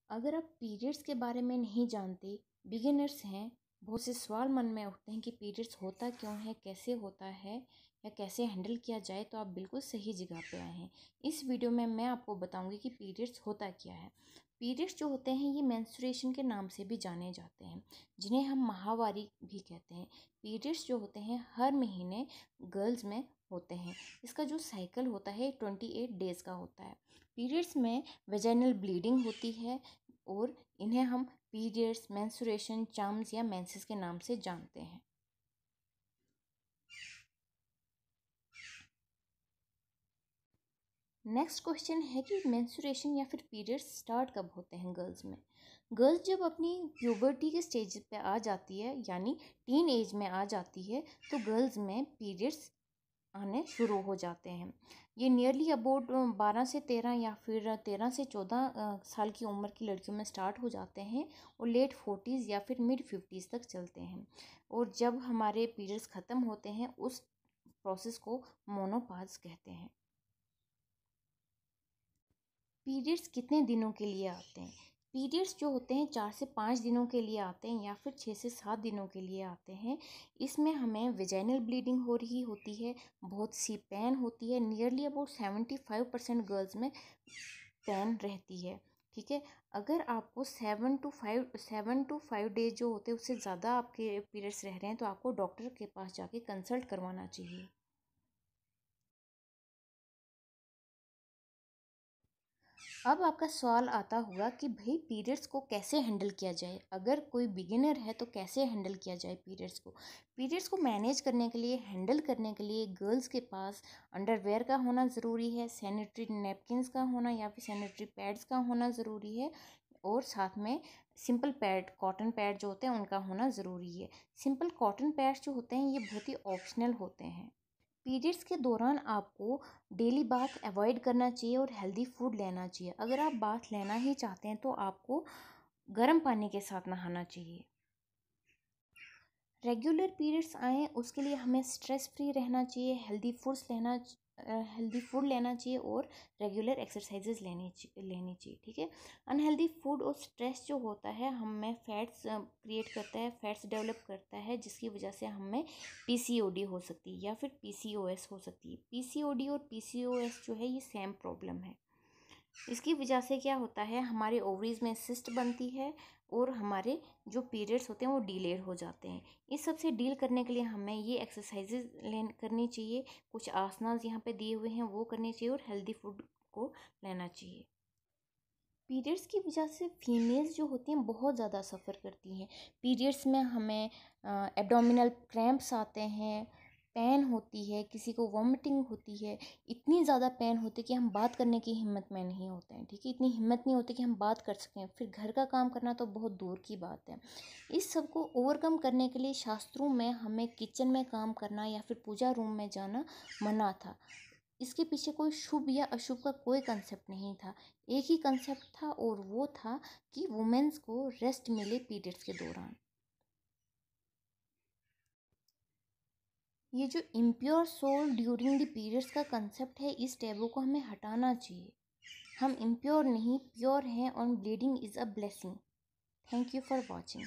अगर आप पीरियड्स के बारे में नहीं जानते, बिगिनर्स हैं, बहुत से सवाल मन में उठते हैं कि पीरियड्स होता क्यों है, कैसे होता है या कैसे हैंडल किया जाए, तो आप बिल्कुल सही जगह पे आए हैं। इस वीडियो में मैं आपको बताऊंगी कि पीरियड्स होता क्या है। पीरियड्स जो होते हैं ये मेंस्ट्रुएशन के नाम से भी जाने जाते हैं, जिन्हें हम माहवारी भी कहते हैं। पीरियड्स जो होते हैं हर महीने गर्ल्स में होते हैं। इसका जो साइकिल होता है 28 डेज़ का होता है। पीरियड्स में वेजाइनल ब्लीडिंग होती है और इन्हें हम पीरियड्स, मेंस्ट्रुएशन, चार्म्स या मेंसेस के नाम से जानते हैं। नेक्स्ट क्वेश्चन है कि मेंस्ट्रुएशन या फिर पीरियड्स स्टार्ट कब होते हैं गर्ल्स में। गर्ल्स जब अपनी प्यूबर्टी के स्टेज पे आ जाती है, यानी टीन एज में आ जाती है, तो गर्ल्स में पीरियड्स आने शुरू हो जाते हैं। ये नियरली अबाउट 12 से 13 या फिर 13 से 14 साल की उम्र की लड़कियों में स्टार्ट हो जाते हैं और लेट 40s या फिर मिड 50s तक चलते हैं। और जब हमारे पीरियड्स ख़त्म होते हैं उस प्रोसेस को मोनोपॉज कहते हैं। पीरियड्स कितने दिनों के लिए आते हैं? पीरियड्स जो होते हैं 4 से 5 दिनों के लिए आते हैं या फिर 6 से 7 दिनों के लिए आते हैं। इसमें हमें वेजाइनल ब्लीडिंग हो रही होती है, बहुत सी पेन होती है, नियरली अबाउट 75% गर्ल्स में पेन रहती है। ठीक है, अगर आपको 7 to 5 डेज जो होते हैं उससे ज़्यादा आपके पीरियड्स रह रहे हैं तो आपको डॉक्टर के पास जाके कंसल्ट करवाना चाहिए। अब आपका सवाल आता होगा कि भाई पीरियड्स को कैसे हैंडल किया जाए। अगर कोई बिगिनर है तो कैसे हैंडल किया जाए पीरियड्स को। पीरियड्स को मैनेज करने के लिए, हैंडल करने के लिए गर्ल्स के पास अंडरवेयर का होना ज़रूरी है, सैनिटरी नैपकिन्स का होना या फिर सैनिटरी पैड्स का होना ज़रूरी है, और साथ में सिंपल पैड, कॉटन पैड जो होते हैं उनका होना ज़रूरी है। सिंपल कॉटन पैड्स जो होते हैं ये बहुत ही ऑप्शनल होते हैं। पीरियड्स के दौरान आपको डेली बाथ अवॉइड करना चाहिए और हेल्दी फूड लेना चाहिए। अगर आप बाथ लेना ही चाहते हैं तो आपको गर्म पानी के साथ नहाना चाहिए। रेगुलर पीरियड्स आएँ उसके लिए हमें स्ट्रेस फ्री रहना चाहिए, हेल्दी फूड लेना चाहिए और रेगुलर एक्सरसाइजेज लेनी चाहिए। ठीक है, अनहेल्दी फूड और स्ट्रेस जो होता है हमें फैट्स क्रिएट करता है, फैट्स डेवलप करता है, जिसकी वजह से हमें पीसीओडी हो सकती है या फिर पीसीओएस हो सकती है। पीसीओडी और पीसीओएस जो है ये सेम प्रॉब्लम है। इसकी वजह से क्या होता है, हमारे ओवरीज में सिस्ट बनती है और हमारे जो पीरियड्स होते हैं वो डिलेड हो जाते हैं। इस सब से डील करने के लिए हमें ये एक्सरसाइजेज करनी चाहिए, कुछ आसनास यहाँ पे दिए हुए हैं वो करने चाहिए और हेल्दी फूड को लेना चाहिए। पीरियड्स की वजह से फीमेल्स जो होती हैं बहुत ज़्यादा सफ़र करती हैं। पीरियड्स में हमें एब्डोमिनल क्रैम्प्स आते हैं, पेन होती है, किसी को वॉमिटिंग होती है, इतनी ज़्यादा पेन होती है कि हम बात करने की हिम्मत में नहीं होते हैं। ठीक है, इतनी हिम्मत नहीं होती कि हम बात कर सकें, फिर घर का काम करना तो बहुत दूर की बात है। इस सब को ओवरकम करने के लिए शास्त्रों में हमें किचन में काम करना या फिर पूजा रूम में जाना मना था। इसके पीछे कोई शुभ या अशुभ का कोई कंसेप्ट नहीं था, एक ही कंसेप्ट था और वो था कि वुमेन्स को रेस्ट मिले पीरियड्स के दौरान। ये जो impure soul during the periods का कंसेप्ट है, इस टैबू को हमें हटाना चाहिए। हम इम्प्योर नहीं, प्योर हैं और bleeding is a blessing. Thank you for watching.